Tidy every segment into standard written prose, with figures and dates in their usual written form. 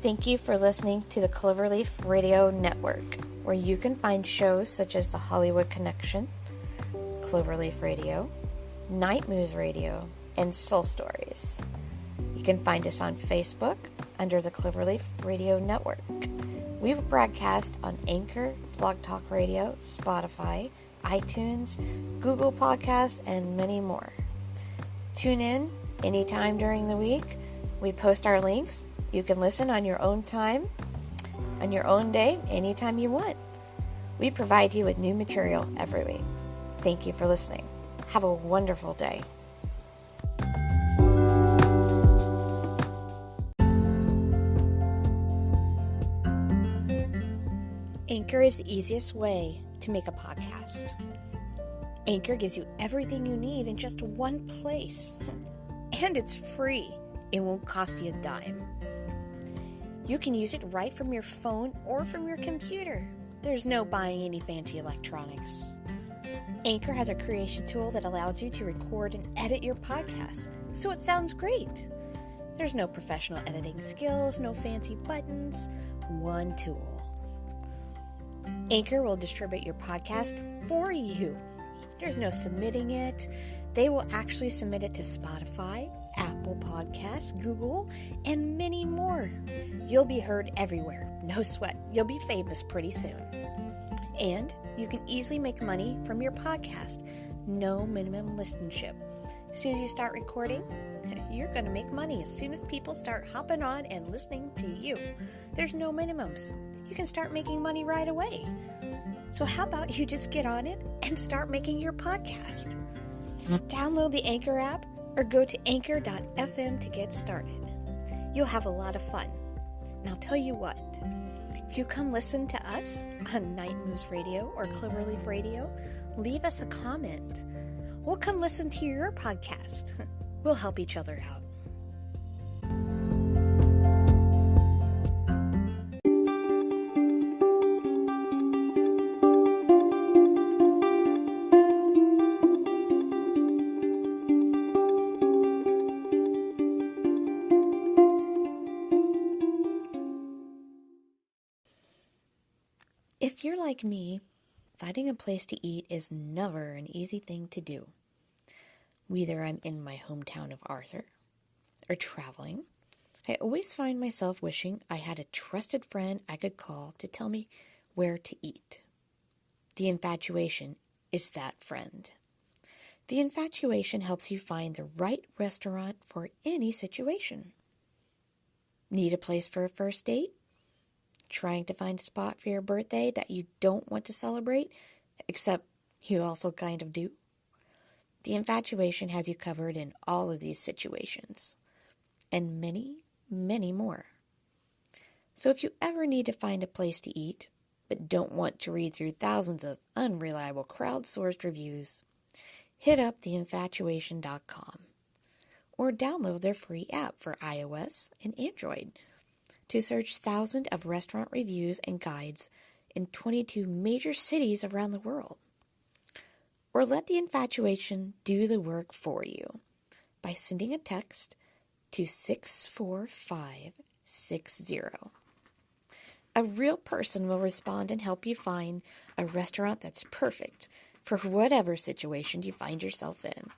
Thank you for listening to the Cloverleaf Radio Network, where you can find shows such as The Hollywood Connection, Cloverleaf Radio, Night Moves Radio, and Soul Stories. You can find us on Facebook under the Cloverleaf Radio Network. We broadcast on Anchor, Blog Talk Radio, Spotify, iTunes, Google Podcasts, and many more. Tune in anytime during the week. We post our links. You can listen on your own time, on your own day, anytime you want. We provide you with new material every week. Thank you for listening. Have a wonderful day. Anchor is the easiest way to make a podcast. Anchor gives you everything you need in just one place. And it's free. It won't cost you a dime. You can use it right from your phone or from your computer. There's no buying any fancy electronics. Anchor has a creation tool that allows you to record and edit your podcast, so it sounds great. There's no professional editing skills, no fancy buttons, one tool. Anchor will distribute your podcast for you. There's no submitting it. They will actually submit it to Spotify, Apple Podcasts, Google, and many more. You'll be heard everywhere. No sweat. You'll be famous pretty soon. And you can easily make money from your podcast. No minimum listenership. As soon as you start recording, you're going to make money as soon as people start hopping on and listening to you. There's no minimums. You can start making money right away. So how about you just get on it and start making your podcast? Download the Anchor app or go to anchor.fm to get started. You'll have a lot of fun. And I'll tell you what, if you come listen to us on Night Moves Radio or Cloverleaf Radio, leave us a comment. We'll come listen to your podcast. We'll help each other out. If you're like me, finding a place to eat is never an easy thing to do. Whether I'm in my hometown of Arthur or traveling, I always find myself wishing I had a trusted friend I could call to tell me where to eat. The infatuation is that friend. The infatuation helps you find the right restaurant for any situation. Need a place for a first date? Trying to find a spot for your birthday that you don't want to celebrate, except you also kind of do? The infatuation has you covered in all of these situations, and many, many more. So if you ever need to find a place to eat, but don't want to read through thousands of unreliable crowdsourced reviews, hit up theinfatuation.com or download their free app for iOS and Android to search thousands of restaurant reviews and guides in 22 major cities around the world. Or let the infatuation do the work for you by sending a text to 64560. A real person will respond and help you find a restaurant that's perfect for whatever situation you find yourself in.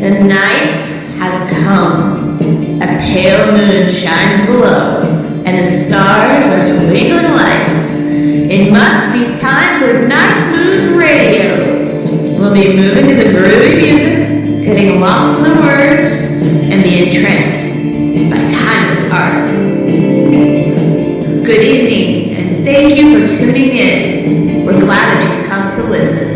The night has come. A pale moon shines below, and the stars are twinkling lights. It must be time for Night Moves Radio. We'll be moving to the groovy music, getting lost in the words, and be entranced by timeless art. Good evening, and thank you for tuning in. We're glad that you've come to listen.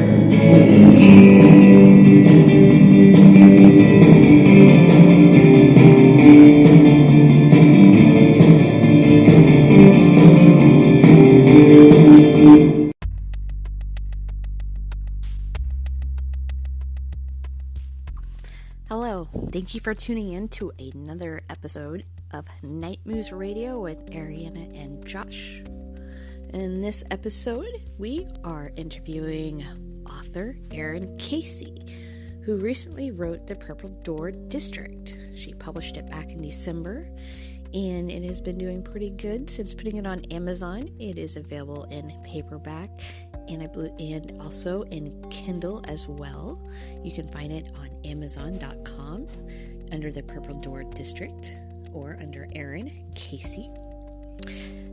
Hello, thank you for tuning in to another episode of Night Moves Radio with Ariana and Josh. In this episode, we are interviewing author Erin Casey, who recently wrote The Purple Door District. She published it back in December, and it has been doing pretty good since putting it on Amazon. It is available in paperback and also in Kindle as well. You can find it on Amazon.com under The Purple Door District or under Erin Casey.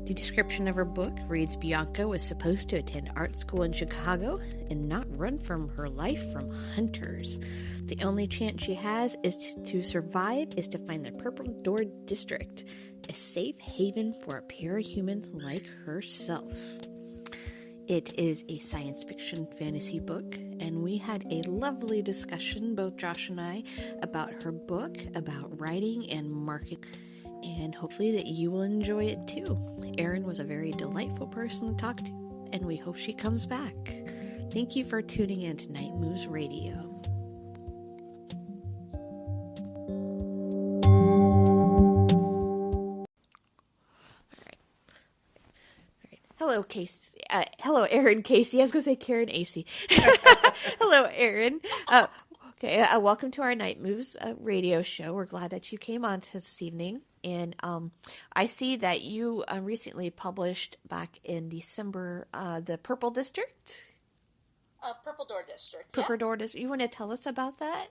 The description of her book reads, Bianca was supposed to attend art school in Chicago and not run from her life from hunters. The only chance she has is to survive is to find the Purple Door District, a safe haven for a parahuman like herself. It is a science fiction fantasy book, and we had a lovely discussion, both Josh and I, about her book, about writing and marketing, and hopefully that you will enjoy it too. Erin was a very delightful person to talk to, and we hope she comes back. Thank you for tuning in to Night Moves Radio. Hello, Casey. Hello, Erin Casey. I was going to say Karen Acey. Hello, Erin. Welcome to our Night Moves radio show. We're glad that you came on this evening. And I see that you recently published back in December the Purple District. Purple Door District. Purple Door District. You want to tell us about that?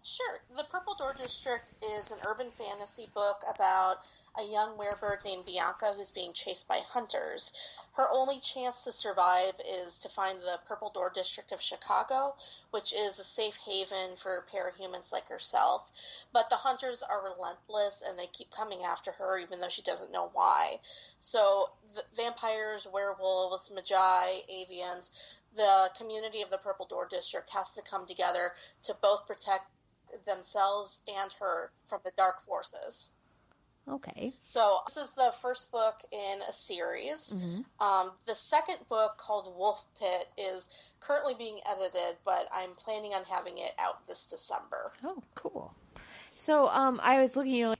Sure. The Purple Door District is an urban fantasy book about a young werebird named Bianca who's being chased by hunters. Her only chance to survive is to find the Purple Door District of Chicago, which is a safe haven for parahumans like herself. But the hunters are relentless, and they keep coming after her even though she doesn't know why. So the vampires, werewolves, magi, avians, the community of the Purple Door District has to come together to both protect themselves and her from the dark forces. Okay. So this is the first book in a series. Mm-hmm. The second book, called Wolf Pit, is currently being edited, but I'm planning on having it out this December. Oh, cool. So I was looking,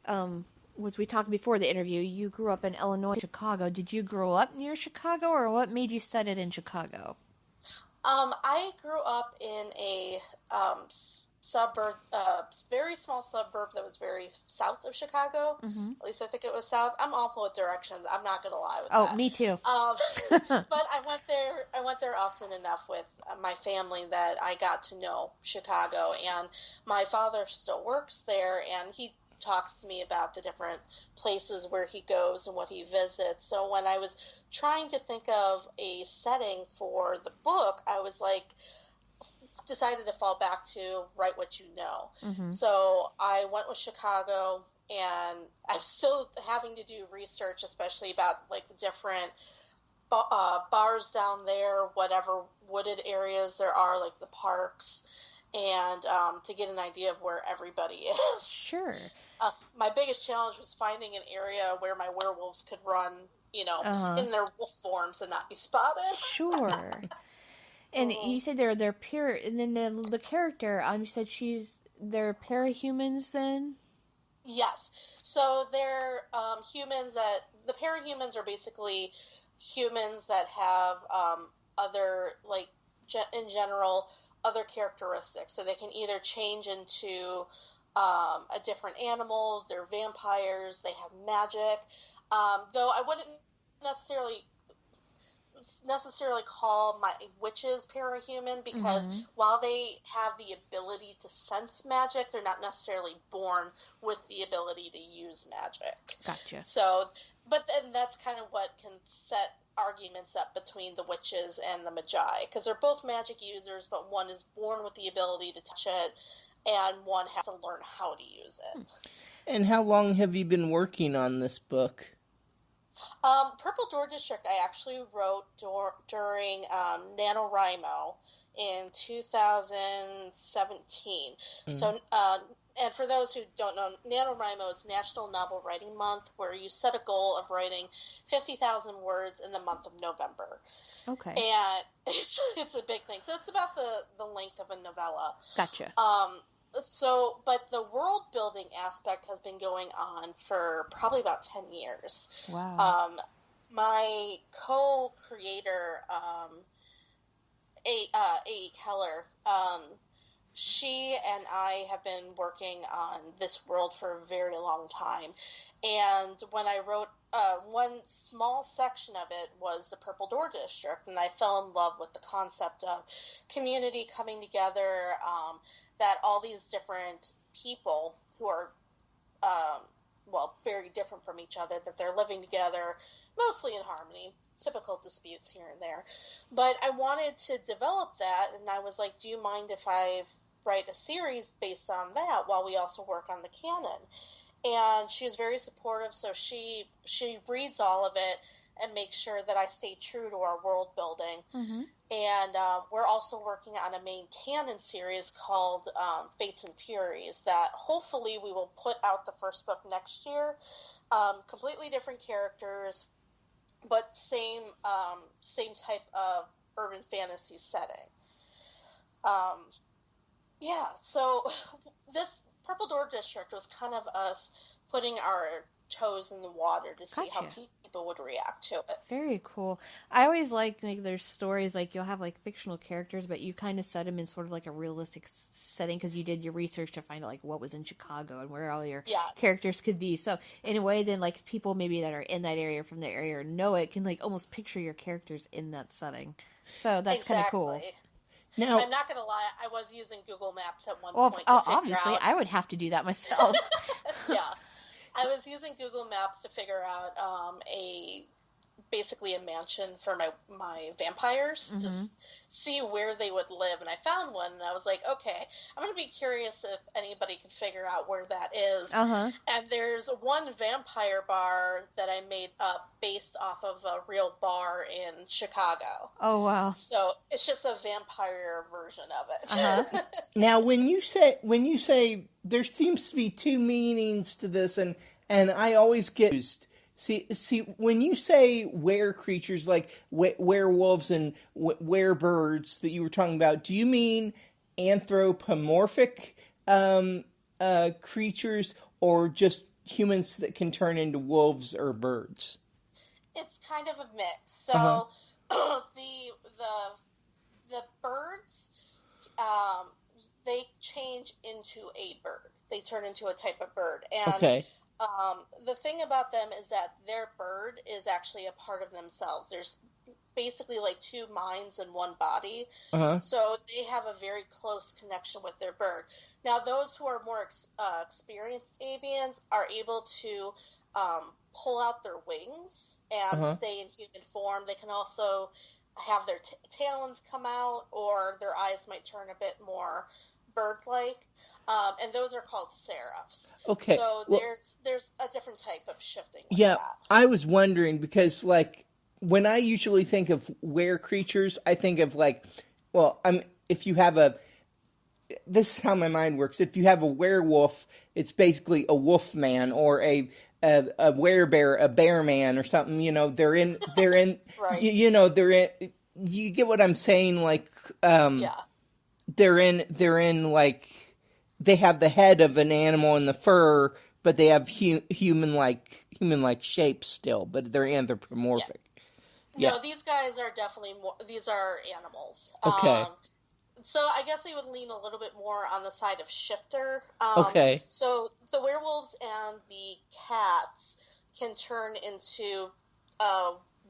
was we talked before the interview, you grew up in Illinois, Chicago. Did you grow up near Chicago, or what made you study it in Chicago? I grew up in a suburb, very small suburb that was very south of Chicago. Mm-hmm. At least I think it was south. I'm awful with directions. I'm not going to lie with that. Oh, me too. But I went there often enough with my family that I got to know Chicago. And my father still works there, and he talks to me about the different places where he goes and what he visits. So when I was trying to think of a setting for the book, I was decided to fall back to write what you know. Mm-hmm. So I went with Chicago, and I'm still having to do research, especially about the different bars down there, whatever wooded areas there are, like the parks, and to get an idea of where everybody is. Sure. My biggest challenge was finding an area where my werewolves could run, in their wolf forms and not be spotted. Sure. And you said they're pure, and then the character, you said they're parahumans then? Yes. So they're humans the parahumans are basically humans that have other, in general, other characteristics. So they can either change into a different animals, they're vampires, they have magic. Though I wouldn't necessarily call my witches parahuman, because mm-hmm. while they have the ability to sense magic, they're not necessarily born with the ability to use magic. Gotcha. So, but then that's kind of what can set arguments up between the witches and the magi, because they're both magic users, but one is born with the ability to touch it, and one has to learn how to use it. And how long have you been working on this book? Purple Door District I actually wrote during NaNoWriMo in 2017. Mm-hmm. So, and for those who don't know, NaNoWriMo is National Novel Writing Month, where you set a goal of writing 50,000 words in the month of November. Okay. And it's a big thing. So it's about the length of a novella. Gotcha. But the world building aspect has been going on for probably about 10 years. Wow. my co-creator, A.E. Keller, she and I have been working on this world for a very long time. And when I wrote one small section of it was the Purple Door District, and I fell in love with the concept of community coming together, that all these different people who are, very different from each other, that they're living together mostly in harmony, typical disputes here and there. But I wanted to develop that, and I was like, do you mind if I write a series based on that while we also work on the canon? And she was very supportive, so she reads all of it and makes sure that I stay true to our world building. Mm-hmm. And we're also working on a main canon series called Fates and Furies that hopefully we will put out the first book next year. Completely different characters, but same type of urban fantasy setting. So this Purple Door District was kind of us putting our toes in the water to see how people would react to it. Very cool. I always like there's stories like you'll have like fictional characters, but you kind of set them in sort of like a realistic setting because you did your research to find out like what was in Chicago and where all your characters could be. So in a way, then like people maybe that are in that area from the area or know it can like almost picture your characters in that setting. So that's kind of cool. Now, I'm not going to lie, I was using Google Maps at one point to figure obviously, out... I would have to do that myself. Yeah. I was using Google Maps to figure out basically a mansion for my vampires to see where they would live, and I found one, and I was like, okay, I'm going to be curious if anybody can figure out where that is. And there's one vampire bar that I made up based off of a real bar in Chicago. Oh, wow. So it's just a vampire version of it. Now, when you say there seems to be two meanings to this, and I always get used. See, when you say were creatures like werewolves and werebirds that you were talking about, do you mean anthropomorphic creatures or just humans that can turn into wolves or birds? It's kind of a mix. So the birds, they change into a bird. They turn into a type of bird. And the thing about them is that their bird is actually a part of themselves. There's basically like two minds in one body. So they have a very close connection with their bird. Now, those who are more experienced avians are able to pull out their wings and stay in human form. They can also have their talons come out, or their eyes might turn a bit more bird-like. And those are called seraphs. Okay. So there's a different type of shifting with that. I was wondering because, like, when I usually think of were creatures, I think of, like, if you have this is how my mind works. If you have a werewolf, it's basically a wolf man or a werebear, a bear man or something. You know, they're in, right. They're in, you get what I'm saying? Like, they're in like, they have the head of an animal and the fur, but they have human-like shapes still, but they're anthropomorphic. No, these guys are definitely these are animals. Okay. So I guess they would lean a little bit more on the side of shifter. Okay. So the werewolves and the cats can turn into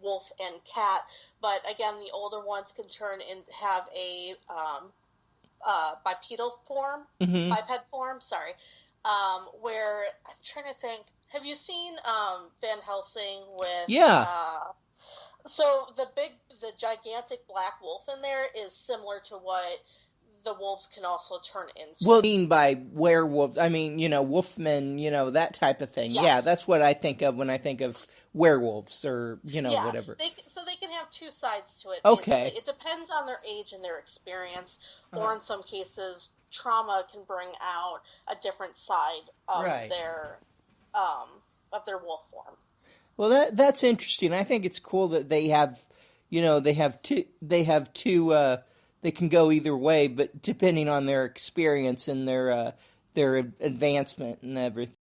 wolf and cat, but again, the older ones can turn and have a bipedal form, biped form, sorry, where I'm trying to think, have you seen Van Helsing with so the gigantic black wolf in there is similar to what the wolves can also turn into. Well, I mean by werewolves, I mean, wolfmen, that type of thing. Yes. Yeah, that's what I think of when I think of werewolves or, whatever. So they can have two sides to it. Okay. Basically. It depends on their age and their experience, or in some cases, trauma can bring out a different side of their wolf form. Well, that's interesting. I think it's cool that they have, they can go either way, but depending on their experience and their advancement and everything.